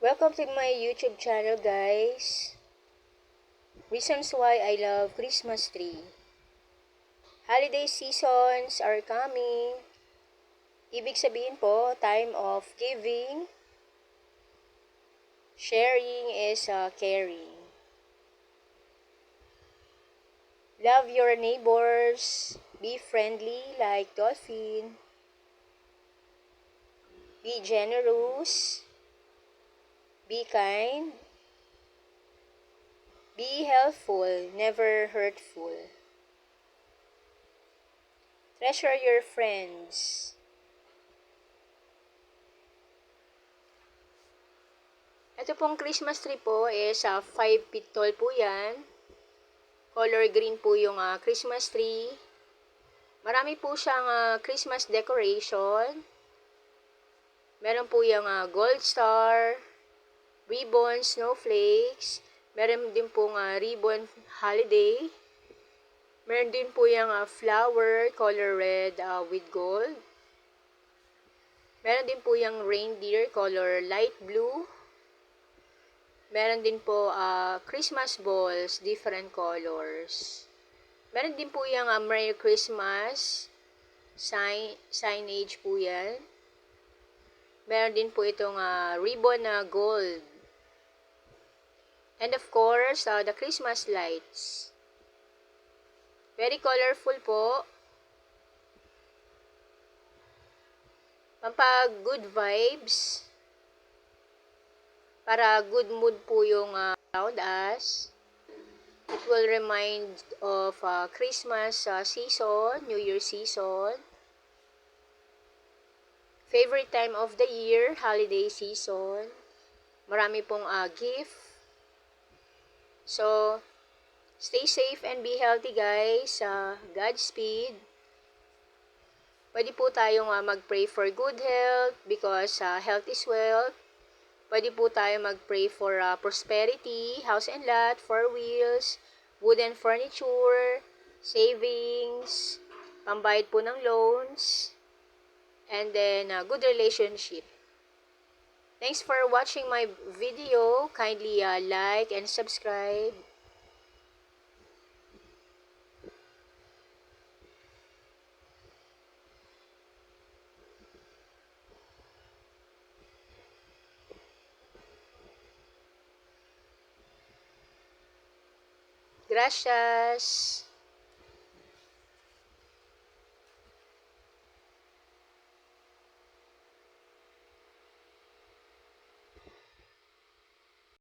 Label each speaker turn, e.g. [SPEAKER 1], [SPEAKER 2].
[SPEAKER 1] Welcome to my YouTube channel, guys. Reasons why I love Christmas tree. Holiday seasons are coming. Ibig sabihin po, time of giving. Sharing is caring. Love your neighbors. Be friendly like dolphin. Be generous. Be kind. Be helpful, never hurtful. Treasure your friends. Ito pong Christmas tree po is 5 feet tall po yan. Color green po yung Christmas tree. Marami po siyang Christmas decoration. Meron po yung gold star, ribbon, snowflakes. Meron din po ribbon holiday. Meron din po yung flower, color red with gold. Meron din po yung reindeer, color light blue. Meron din po Christmas balls, different colors. Meron din po yung Merry Christmas signage po yan. Meron din po itong ribbon na gold. And of course, the Christmas lights. Very colorful po. Pampag good vibes. Para good mood po yung around us. It will remind of Christmas season, New Year season. Favorite time of the year, holiday season. Marami pong gift. So, stay safe and be healthy, guys. Godspeed. Pwede po tayong mag-pray for good health because health is wealth. Pwede po tayo mag-pray for prosperity, house and lot, four wheels, wooden furniture, savings, pambayad po ng loans, and then good relationship. Thanks for watching my video. Kindly like and subscribe. Gracias.